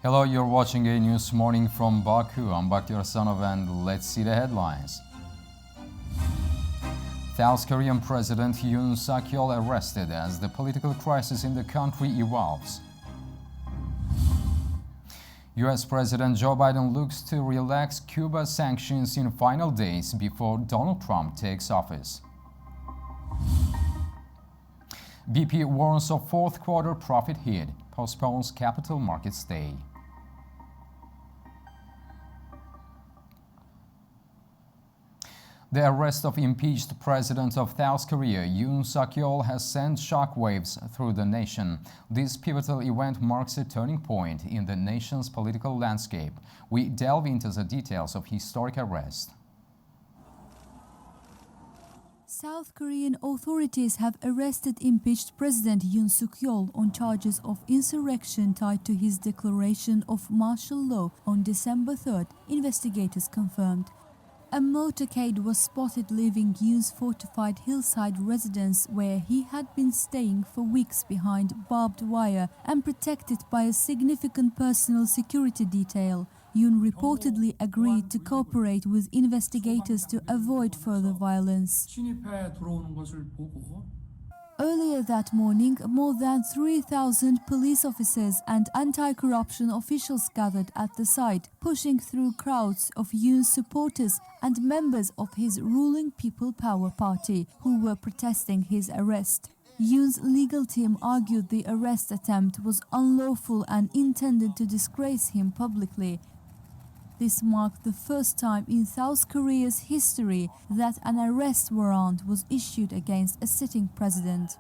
Hello, you're watching A News Morning from Baku. I'm Bakhtiar Sanov and let's see the headlines. South Korean President Yoon Suk-yeol arrested as the political crisis in the country evolves. U.S. President Joe Biden looks to relax Cuba sanctions in final days before Donald Trump takes office. BP warns of fourth quarter profit hit, postpones capital markets day. The arrest of impeached President of South Korea, Yoon Suk-yeol, has sent shockwaves through the nation. This pivotal event marks a turning point in the nation's political landscape. We delve into the details of historic arrest. South Korean authorities have arrested impeached President Yoon Suk-yeol on charges of insurrection tied to his declaration of martial law on December 3rd, investigators confirmed. A motorcade was spotted leaving Yoon's fortified hillside residence where he had been staying for weeks behind barbed wire and protected by a significant personal security detail. Yoon reportedly agreed to cooperate with investigators to avoid further violence. Earlier that morning, more than 3,000 police officers and anti-corruption officials gathered at the site, pushing through crowds of Yoon's supporters and members of his ruling People Power Party who were protesting his arrest. Yoon's legal team argued the arrest attempt was unlawful and intended to disgrace him publicly. This marked the first time in South Korea's history that an arrest warrant was issued against a sitting president.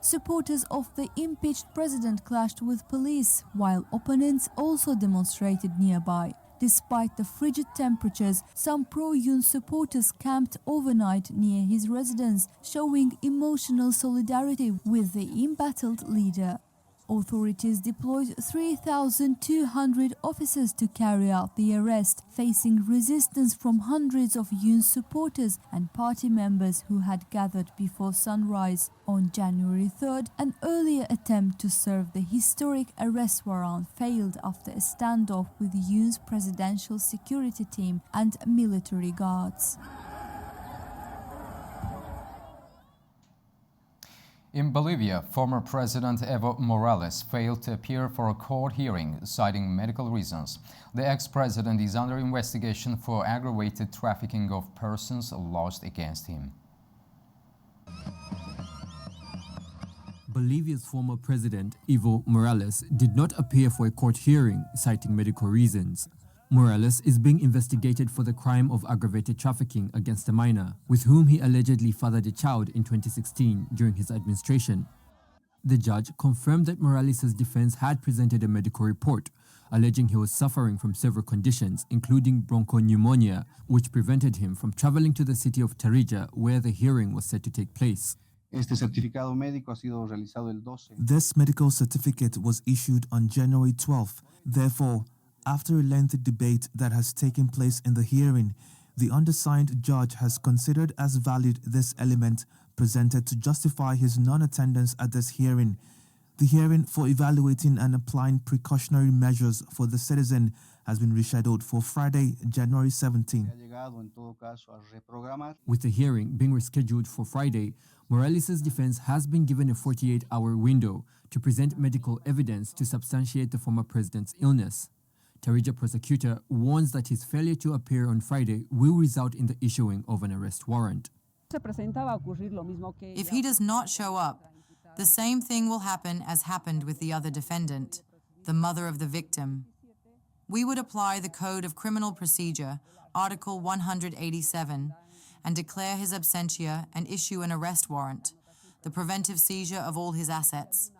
Supporters of the impeached president clashed with police, while opponents also demonstrated nearby. Despite the frigid temperatures, some pro-Yoon supporters camped overnight near his residence, showing emotional solidarity with the embattled leader. Authorities deployed 3,200 officers to carry out the arrest, facing resistance from hundreds of Yoon's supporters and party members who had gathered before sunrise. On January 3rd, an earlier attempt to serve the historic arrest warrant failed after a standoff with Yoon's presidential security team and military guards. In Bolivia, former President Evo Morales failed to appear for a court hearing, citing medical reasons. The ex-president is under investigation for aggravated trafficking of persons lodged against him. Bolivia's former president, Evo Morales, did not appear for a court hearing, citing medical reasons. Morales is being investigated for the crime of aggravated trafficking against a minor, with whom he allegedly fathered a child in 2016 during his administration. The judge confirmed that Morales' defense had presented a medical report, alleging he was suffering from several conditions, including bronchopneumonia, which prevented him from traveling to the city of Tarija, where the hearing was set to take place. This medical certificate was issued on January 12th. Therefore, after a lengthy debate that has taken place in the hearing, the undersigned judge has considered as valid this element presented to justify his non-attendance at this hearing. The hearing for evaluating and applying precautionary measures for the citizen has been rescheduled for Friday, January 17. With the hearing being rescheduled for Friday, Morales' defense has been given a 48-hour window to present medical evidence to substantiate the former president's illness. Tarija prosecutor warns that his failure to appear on Friday will result in the issuing of an arrest warrant. If he does not show up, the same thing will happen as happened with the other defendant, the mother of the victim. We would apply the Code of Criminal Procedure, Article 187, and declare his absentia and issue an arrest warrant, the preventive seizure of all his assets,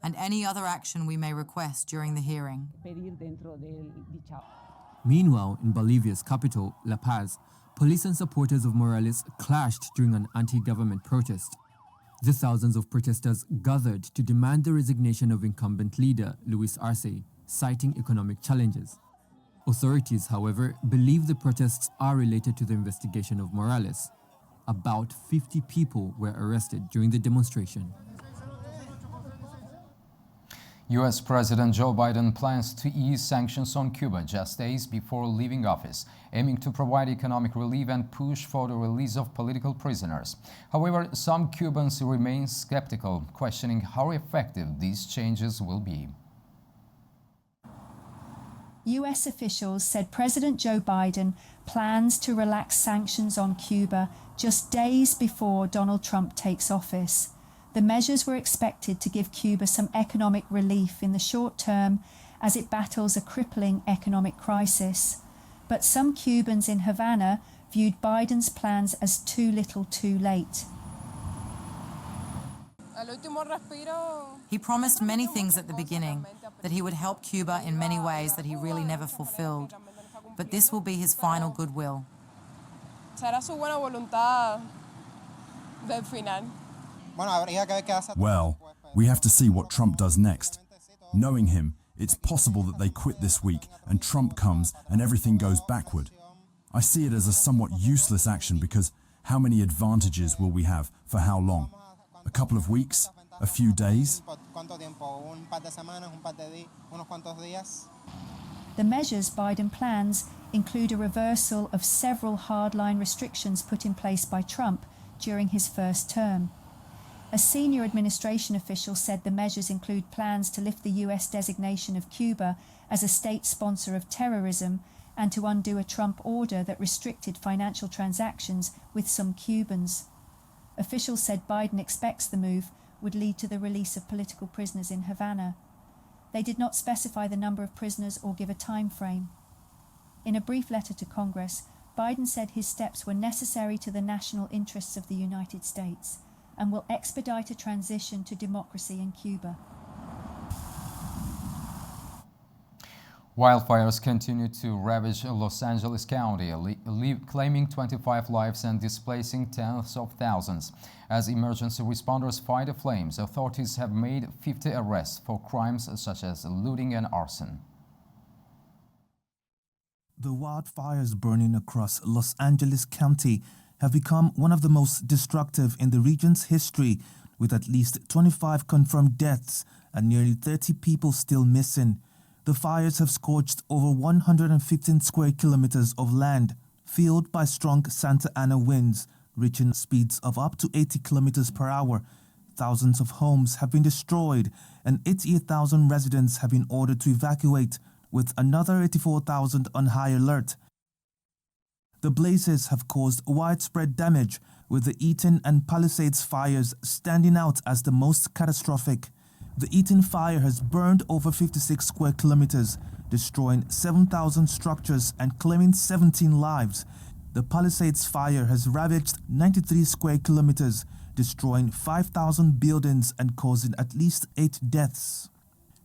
and any other action we may request during the hearing. Meanwhile, in Bolivia's capital, La Paz, police and supporters of Morales clashed during an anti-government protest. The thousands of protesters gathered to demand the resignation of incumbent leader Luis Arce, citing economic challenges. Authorities, however, believe the protests are related to the investigation of Morales. About 50 people were arrested during the demonstration. U.S. President Joe Biden plans to ease sanctions on Cuba just days before leaving office, aiming to provide economic relief and push for the release of political prisoners. However, some Cubans remain skeptical, questioning how effective these changes will be. U.S. officials said President Joe Biden plans to relax sanctions on Cuba just days before Donald Trump takes office. The measures were expected to give Cuba some economic relief in the short term as it battles a crippling economic crisis. But some Cubans in Havana viewed Biden's plans as too little too late. He promised many things at the beginning, that he would help Cuba in many ways that he really never fulfilled. But this will be his final goodwill. Well, we have to see what Trump does next. Knowing him, it's possible that they quit this week and Trump comes and everything goes backward. I see it as a somewhat useless action because how many advantages will we have for how long? A couple of weeks? A few days? The measures Biden plans include a reversal of several hardline restrictions put in place by Trump during his first term. A senior administration official said the measures include plans to lift the U.S. designation of Cuba as a state sponsor of terrorism and to undo a Trump order that restricted financial transactions with some Cubans. Officials said Biden expects the move would lead to the release of political prisoners in Havana. They did not specify the number of prisoners or give a time frame. In a brief letter to Congress, Biden said his steps were necessary to the national interests of the United States and will expedite a transition to democracy in Cuba. Wildfires continue to ravage Los Angeles County, claiming 25 lives and displacing tens of thousands. As emergency responders fight the flames, authorities have made 50 arrests for crimes such as looting and arson. The wildfires burning across Los Angeles County have become one of the most destructive in the region's history, with at least 25 confirmed deaths and nearly 30 people still missing. The fires have scorched over 115 square kilometers of land, fueled by strong Santa Ana winds, reaching speeds of up to 80 kilometers per hour. Thousands of homes have been destroyed, and 88,000 residents have been ordered to evacuate, with another 84,000 on high alert. The blazes have caused widespread damage, with the Eaton and Palisades fires standing out as the most catastrophic. The Eaton fire has burned over 56 square kilometers, destroying 7,000 structures and claiming 17 lives. The Palisades fire has ravaged 93 square kilometers, destroying 5,000 buildings and causing at least 8 deaths.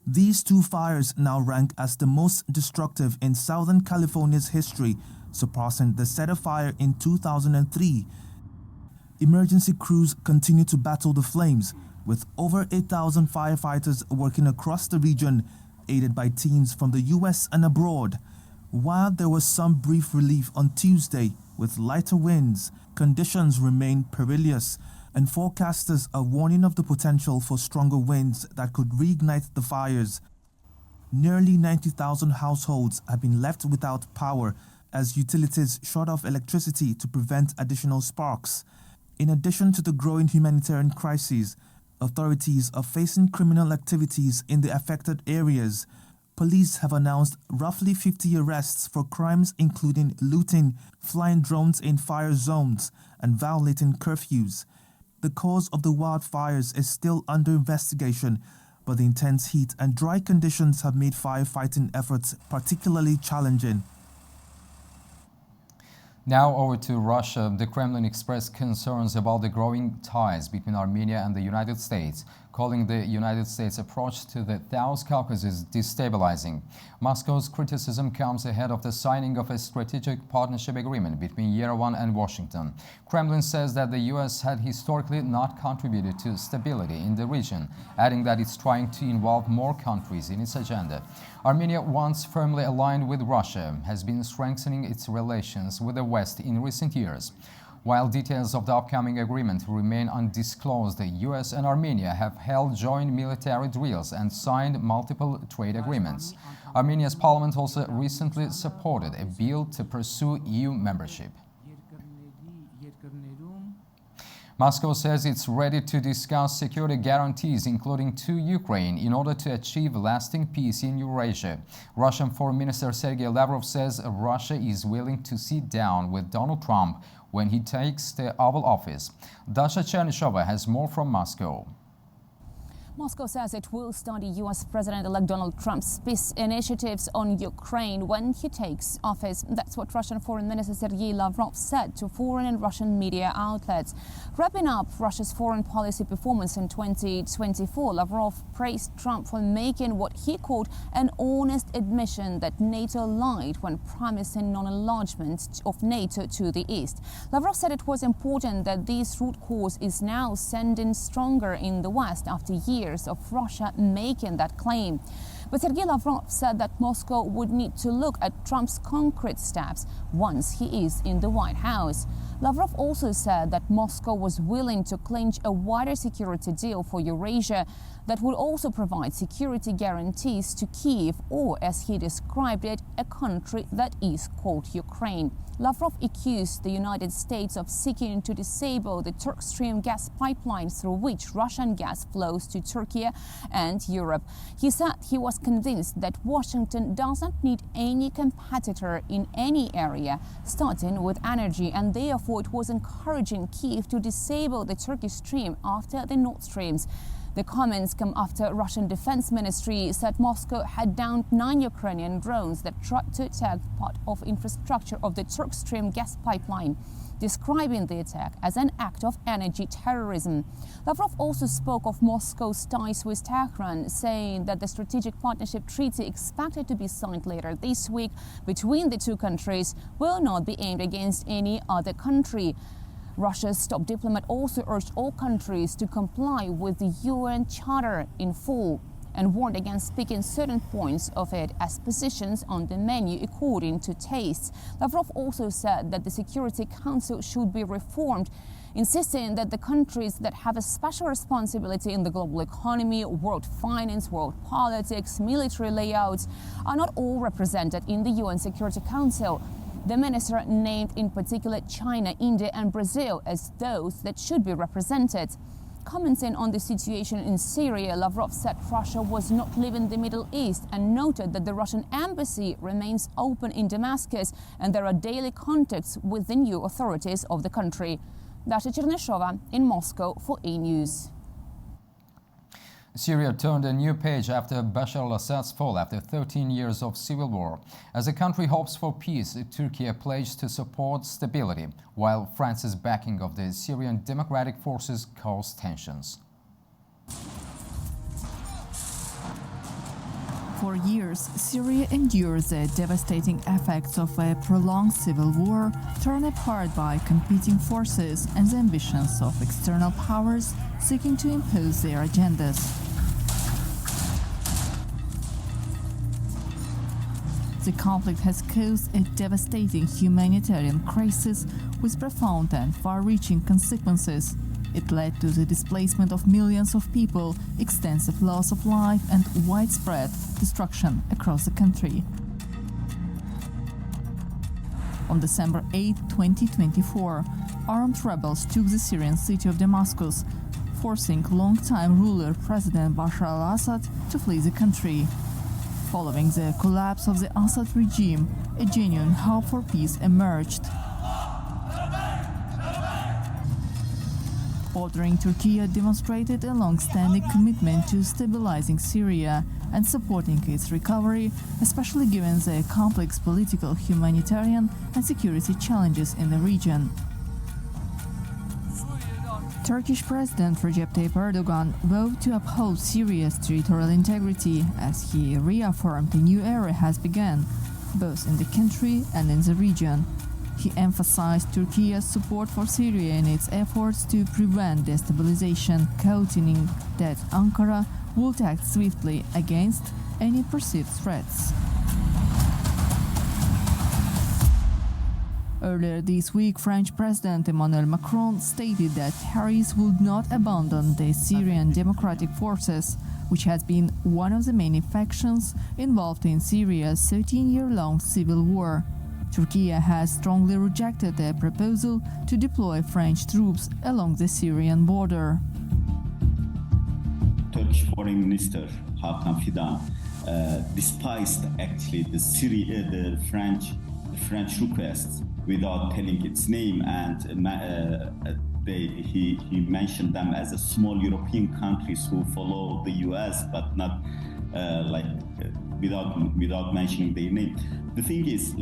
These two fires now rank as the most destructive in Southern California's history, surpassing the Cedar Fire in 2003. Emergency crews continue to battle the flames, with over 8,000 firefighters working across the region, aided by teams from the U.S. and abroad. While there was some brief relief on Tuesday with lighter winds, conditions remain perilous, and forecasters are warning of the potential for stronger winds that could reignite the fires. Nearly 90,000 households have been left without power as utilities shut off electricity to prevent additional sparks. In addition to the growing humanitarian crises, authorities are facing criminal activities in the affected areas. Police have announced roughly 50 arrests for crimes including looting, flying drones in fire zones, and violating curfews. The cause of the wildfires is still under investigation, but the intense heat and dry conditions have made firefighting efforts particularly challenging. Now over to Russia. The Kremlin expressed concerns about the growing ties between Armenia and the United States, calling the United States' approach to the South Caucasus destabilizing. Moscow's criticism comes ahead of the signing of a strategic partnership agreement between Yerevan and Washington. Kremlin says that the U.S. had historically not contributed to stability in the region, adding that it's trying to involve more countries in its agenda. Armenia, once firmly aligned with Russia, has been strengthening its relations with the West in recent years. While details of the upcoming agreement remain undisclosed, the US and Armenia have held joint military drills and signed multiple trade agreements. Armenia's parliament also recently supported a bill to pursue EU membership. Moscow says it's ready to discuss security guarantees, including to Ukraine, in order to achieve lasting peace in Eurasia. Russian Foreign Minister Sergei Lavrov says Russia is willing to sit down with Donald Trump when he takes the Oval Office. Dasha Chernyshova has more from Moscow. Moscow says it will study U.S. President-elect Donald Trump's peace initiatives on Ukraine when he takes office. That's what Russian Foreign Minister Sergei Lavrov said to foreign and Russian media outlets. Wrapping up Russia's foreign policy performance in 2024, Lavrov praised Trump for making what he called an honest admission that NATO lied when promising non-enlargement of NATO to the east. Lavrov said it was important that this root cause is now sending stronger in the West after years of Russia making that claim. But Sergei Lavrov said that Moscow would need to look at Trump's concrete steps once he is in the White House. Lavrov also said that Moscow was willing to clinch a wider security deal for Eurasia that would also provide security guarantees to Kyiv, or as he described it, a country that is called Ukraine. Lavrov accused the United States of seeking to disable the Turk Stream gas pipeline through which Russian gas flows to Turkey and Europe. He said he was convinced that Washington doesn't need any competitor in any area, starting with energy, and therefore it was encouraging Kyiv to disable the Turkish Stream after the Nord Streams. The comments come after Russian Defense Ministry said Moscow had downed 9 Ukrainian drones that tried to attack part of infrastructure of the Turk Stream gas pipeline, describing the attack as an act of energy terrorism. Lavrov also spoke of Moscow's ties with Tehran, saying that the Strategic Partnership Treaty expected to be signed later this week between the two countries will not be aimed against any other country. Russia's top diplomat also urged all countries to comply with the UN Charter in full and warned against speaking certain points of it as positions on the menu according to tastes. Lavrov also said that the Security Council should be reformed, insisting that the countries that have a special responsibility in the global economy, world finance, world politics, military layouts are not all represented in the UN Security Council. The minister named in particular China, India and Brazil as those that should be represented. Commenting on the situation in Syria, Lavrov said Russia was not leaving the Middle East and noted that the Russian embassy remains open in Damascus and there are daily contacts with the new authorities of the country. Dasha Chernyshova in Moscow for E! News. Syria turned a new page after Bashar al-Assad's fall after 13 years of civil war. As the country hopes for peace, Turkey pledged to support stability, while France's backing of the Syrian Democratic Forces caused tensions. For years, Syria endured the devastating effects of a prolonged civil war, torn apart by competing forces and the ambitions of external powers seeking to impose their agendas. The conflict has caused a devastating humanitarian crisis with profound and far-reaching consequences. It led to the displacement of millions of people, extensive loss of life, and widespread destruction across the country. On December 8, 2024, armed rebels took the Syrian city of Damascus, forcing longtime ruler President Bashar al-Assad to flee the country. Following the collapse of the Assad regime, a genuine hope for peace emerged. Ordering Turkey demonstrated a long-standing commitment to stabilizing Syria and supporting its recovery, especially given the complex political, humanitarian and security challenges in the region. Turkish President Recep Tayyip Erdogan vowed to uphold Syria's territorial integrity as he reaffirmed a new era has begun, both in the country and in the region. He emphasized Turkey's support for Syria in its efforts to prevent destabilization, cautioning that Ankara would act swiftly against any perceived threats. Earlier this week, French President Emmanuel Macron stated that Paris would not abandon the Syrian Democratic Forces, which has been one of the many factions involved in Syria's 13-year-long civil war. Turkey has strongly rejected the proposal to deploy French troops along the Syrian border. Turkish Foreign Minister Hakan Fidan despised actually the French requests without telling its name, and he mentioned them as a small European countries who follow the US, but not without mentioning their name. The thing is,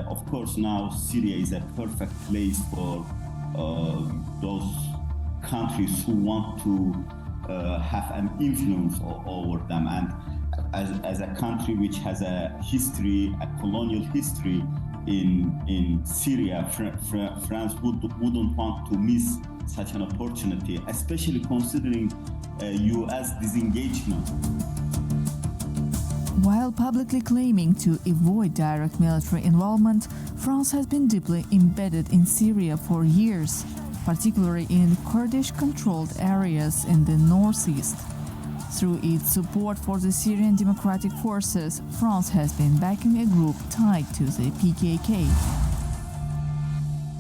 of course, now Syria is a perfect place for those countries who want to have an influence over them, and as a country which has a history, a colonial history in Syria, France wouldn't want to miss such an opportunity, especially considering US disengagement. While publicly claiming to avoid direct military involvement, France has been deeply embedded in Syria for years, particularly in Kurdish-controlled areas in the northeast. Through its support for the Syrian Democratic Forces, France has been backing a group tied to the PKK.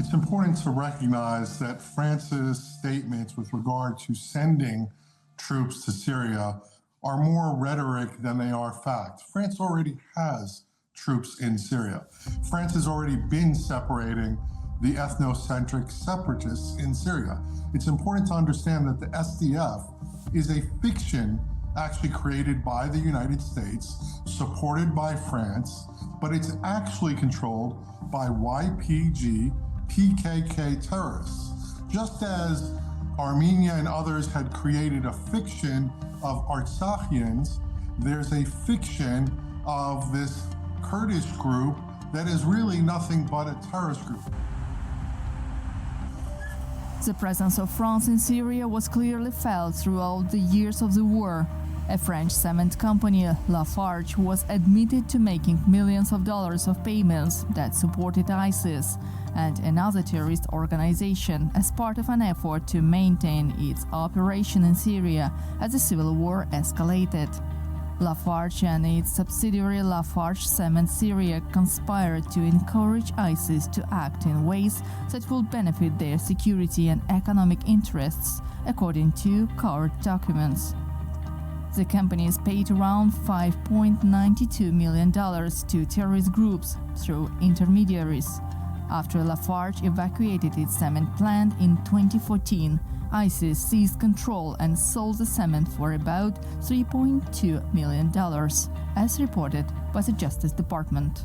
It's important to recognize that France's statements with regard to sending troops to Syria are more rhetoric than they are fact. France already has troops in Syria. France has already been separating the ethnocentric separatists in Syria. It's important to understand that the SDF is a fiction actually created by the United States, supported by France, but it's actually controlled by YPG, PKK terrorists. Just as Armenia and others had created a fiction of Artsakhians, there's a fiction of this Kurdish group that is really nothing but a terrorist group. The presence of France in Syria was clearly felt throughout the years of the war. A French cement company, Lafarge, was admitted to making millions of dollars of payments that supported ISIS and another terrorist organization as part of an effort to maintain its operation in Syria as the civil war escalated. Lafarge and its subsidiary Lafarge Cement Syria conspired to encourage ISIS to act in ways that will benefit their security and economic interests, according to court documents. The companies paid around $5.92 million to terrorist groups through intermediaries. After Lafarge evacuated its cement plant in 2014, ISIS seized control and sold the cement for about $3.2 million, as reported by the Justice Department.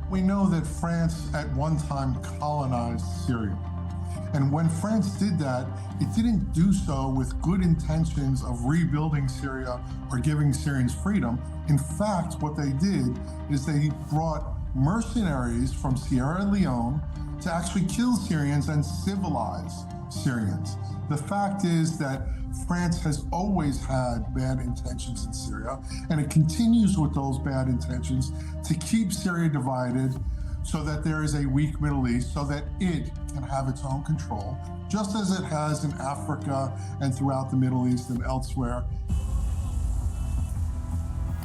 We know that France at one time colonized Syria. And when France did that, it didn't do so with good intentions of rebuilding Syria or giving Syrians freedom. In fact, what they did is they brought mercenaries from Sierra Leone to actually kill Syrians and civilize Syrians. The fact is that France has always had bad intentions in Syria, and it continues with those bad intentions to keep Syria divided so that there is a weak Middle East, so that it can have its own control, just as it has in Africa and throughout the Middle East and elsewhere.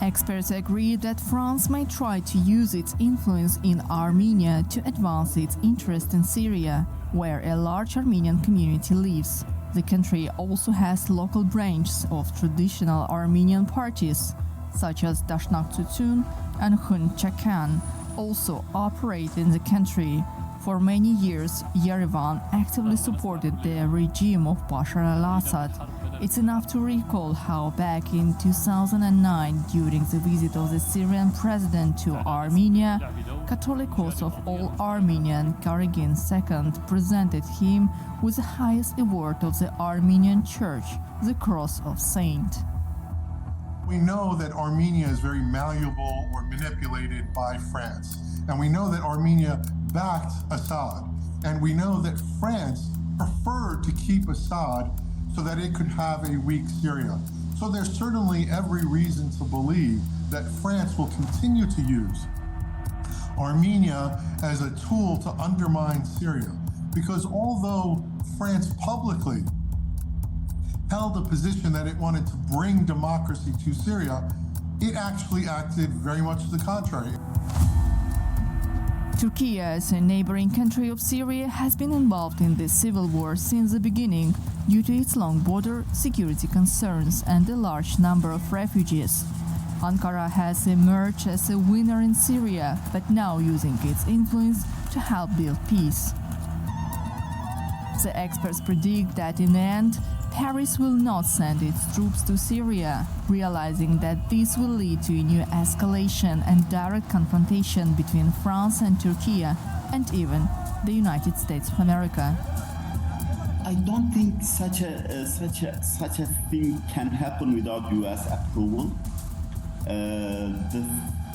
Experts agree that France may try to use its influence in Armenia to advance its interest in Syria, where a large Armenian community lives. The country also has local branches of traditional Armenian parties, such as Dashnak Tutun and Hun Chakan, also operate in the country. For many years, Yerevan actively supported the regime of Bashar al-Assad. It's enough to recall how back in 2009, during the visit of the Syrian president to Armenia, Catholicos of all Armenian, Karagin II, presented him with the highest award of the Armenian Church, the Cross of Saint. We know that Armenia is very malleable or manipulated by France. And we know that Armenia backed Assad. And we know that France preferred to keep Assad so that it could have a weak Syria. So there's certainly every reason to believe that France will continue to use Armenia as a tool to undermine Syria. Because although France publicly held a position that it wanted to bring democracy to Syria, it actually acted very much to the contrary. Turkey, as a neighboring country of Syria, has been involved in this civil war since the beginning due to its long border, security concerns, and a large number of refugees. Ankara has emerged as a winner in Syria, but now using its influence to help build peace. The experts predict that in the end, Paris will not send its troops to Syria, realizing that this will lead to a new escalation and direct confrontation between France and Turkey, and even the United States of America. I don't think such a thing can happen without U.S. approval. The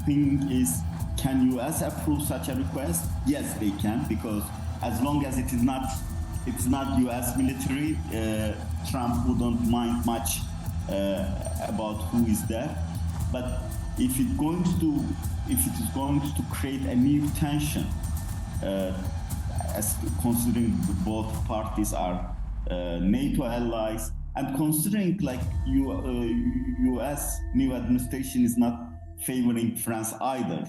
thing is, can U.S. approve such a request? Yes, they can, because as long as it's not U.S. military, Trump wouldn't mind much about who is there. But if it is going to create a new tension, as considering both parties are NATO allies, and considering like U.S. new administration is not favoring France either.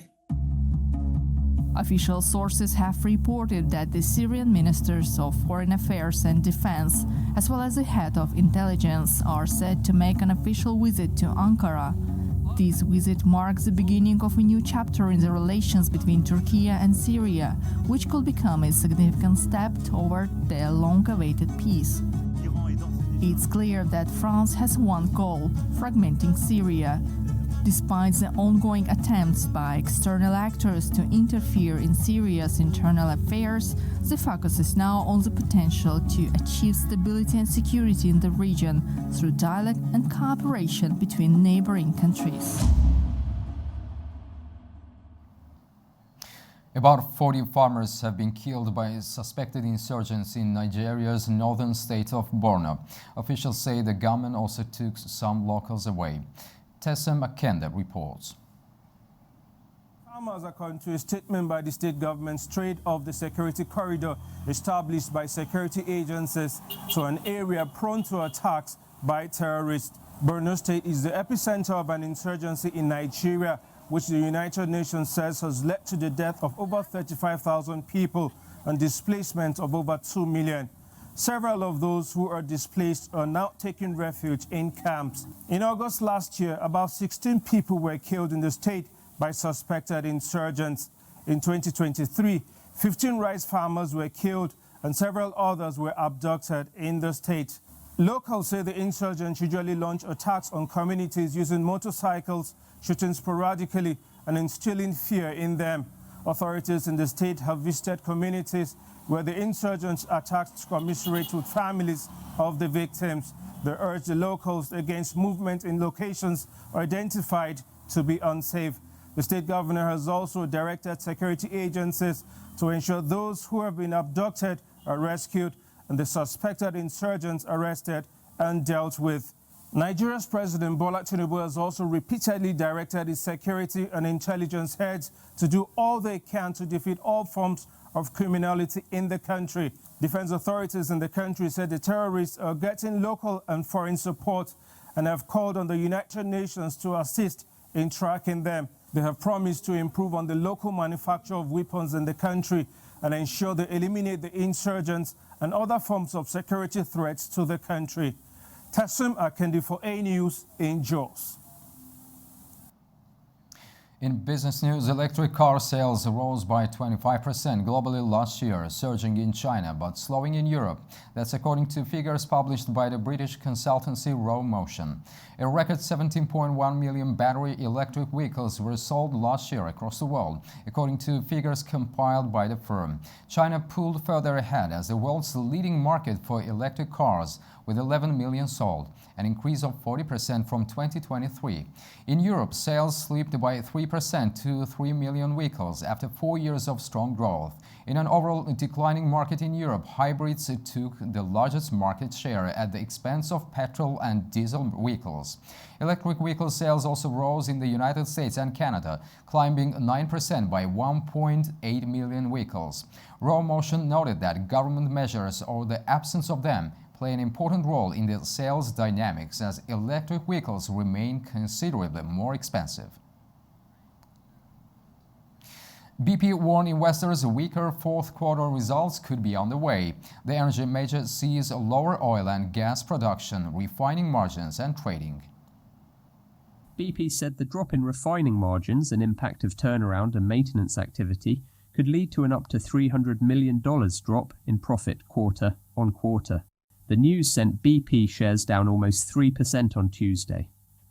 Official sources have reported that the Syrian ministers of Foreign Affairs and Defense, as well as the head of intelligence, are said to make an official visit to Ankara. This visit marks the beginning of a new chapter in the relations between Turkey and Syria, which could become a significant step toward the long-awaited peace. It's clear that France has one goal: fragmenting Syria. Despite the ongoing attempts by external actors to interfere in Syria's internal affairs, the focus is now on the potential to achieve stability and security in the region through dialogue and cooperation between neighboring countries. About 40 farmers have been killed by suspected insurgents in Nigeria's northern state of Borno. Officials say the gunmen also took some locals away. Tessa Makenda reports. Farmers, according to a statement by the state government, strayed off the security corridor established by security agencies to an area prone to attacks by terrorists. Borno State is the epicenter of an insurgency in Nigeria, which the United Nations says has led to the death of over 35,000 people and displacement of over 2 million. Several of those who are displaced are now taking refuge in camps. In August last year, about 16 people were killed in the state by suspected insurgents. In 2023, 15 rice farmers were killed and several others were abducted in the state. Locals say the insurgents usually launch attacks on communities using motorcycles, shooting sporadically and instilling fear in them. Authorities in the state have visited communities where the insurgents attacked to commiserate with families of the victims. They urge the locals against movement in locations identified to be unsafe. The state governor has also directed security agencies to ensure those who have been abducted are rescued and the suspected insurgents arrested and dealt with. Nigeria's President Bola Tinubu has also repeatedly directed his security and intelligence heads to do all they can to defeat all forms of criminality in the country. Defense authorities in the country said the terrorists are getting local and foreign support and have called on the United Nations to assist in tracking them. They have promised to improve on the local manufacture of weapons in the country and ensure they eliminate the insurgents and other forms of security threats to the country. Tassim Akendi for A News in Jos. In business news, electric car sales rose by 25% globally last year, surging in China but slowing in Europe. That's according to figures published by the British consultancy Raw Motion. A record 17.1 million battery electric vehicles were sold last year across the world, according to figures compiled by the firm. China pulled further ahead as the world's leading market for electric cars, with 11 million sold, an increase of 40% from 2023. In Europe, sales slipped by 3% 3% to 3 million vehicles after 4 years of strong growth. In an overall declining market in Europe, hybrids took the largest market share at the expense of petrol and diesel vehicles. Electric vehicle sales also rose in the United States and Canada, climbing 9% by 1.8 million vehicles. Raw Motion noted that government measures or the absence of them play an important role in the sales dynamics as electric vehicles remain considerably more expensive. BP warned investors weaker fourth-quarter results could be on the way. The energy major sees lower oil and gas production, refining margins and trading. BP said the drop in refining margins and impact of turnaround and maintenance activity could lead to an up to $300 million drop in profit quarter on quarter. The news sent BP shares down almost 3% on Tuesday.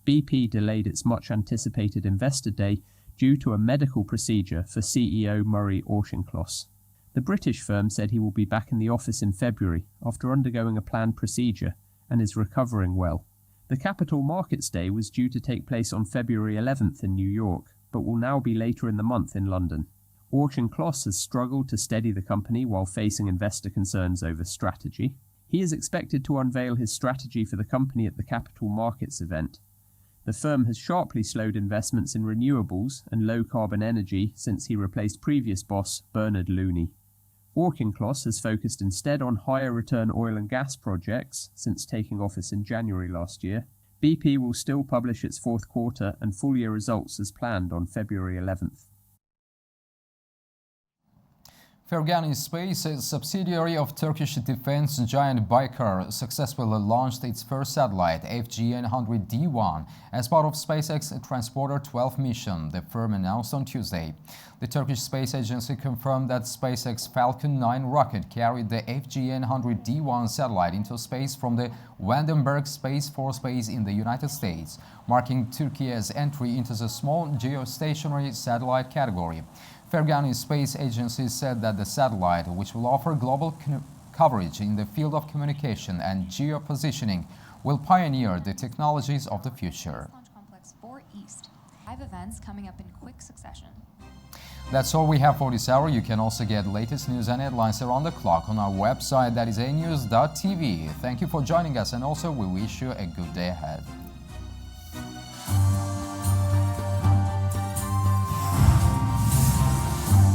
BP delayed its much-anticipated investor day due to a medical procedure for CEO Murray Auchincloss. The British firm said he will be back in the office in February after undergoing a planned procedure and is recovering well. The Capital Markets Day was due to take place on February 11th in New York, but will now be later in the month in London. Auchincloss has struggled to steady the company while facing investor concerns over strategy. He is expected to unveil his strategy for the company at the Capital Markets event. The firm has sharply slowed investments in renewables and low-carbon energy since he replaced previous boss Bernard Looney. Auchincloss has focused instead on higher-return oil and gas projects since taking office in January last year. BP will still publish its fourth quarter and full-year results as planned on February 11th. Fergani Space, a subsidiary of Turkish defense giant Baykar, successfully launched its first satellite, FGN-100D1, as part of SpaceX Transporter-12 mission, the firm announced on Tuesday. The Turkish Space Agency confirmed that SpaceX Falcon 9 rocket carried the FGN-100D1 satellite into space from the Vandenberg Space Force Base in the United States, marking Turkey's entry into the small geostationary satellite category. Fergani Space Agency said that the satellite, which will offer global coverage in the field of communication and geopositioning, will pioneer the technologies of the future. Launch Complex 4 East. 5 events coming up in quick succession. That's all we have for this hour. You can also get latest news and headlines around the clock on our website, that is anews.tv. Thank you for joining us, and also we wish you a good day ahead.